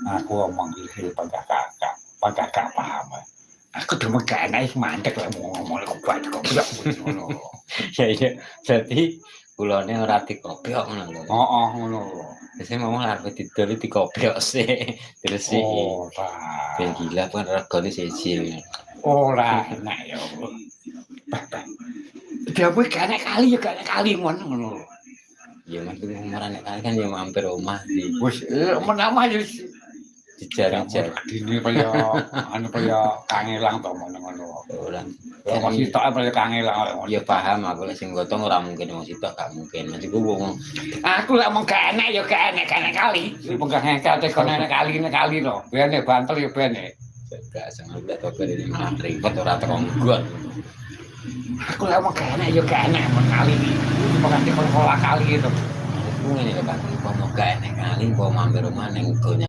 Aku omong iki pada kakak paham. Aku demen gak enak mandek lek ngomong kok kopiok ngono. Ya iya, dadi kulone ora dikopiok ngono lho. Heeh, ngono. Biasanya ngomong arep didol dikopiok sih, diresiki. Ora. Ben gila kan regane siji. Ora enak ya. Dia kuwi gak enak kali ngono. Ya maksud umur anak kali kan ya mampir omah di Wis menama ya dijarang-jarang. dene kaya kaya kangelang to ngono. Ora. Ya masih tok kaya kangelang. Ya paham aku lek sing gotong ora mungkin wong sitok gak mungkin. Maksudku wong Aku lek omong gak enak ya gak enak kali. Pegang engkel tekan enak kali to. Bene bantel ya bene. gak seneng lek tok kene malah ribet ora teronggon. Aku lek omong gak enak ya gak enak kali iki. Penganti pola kali itu. Aku ngene lho Pak, kok gak enak kali kok mampir omah ning donya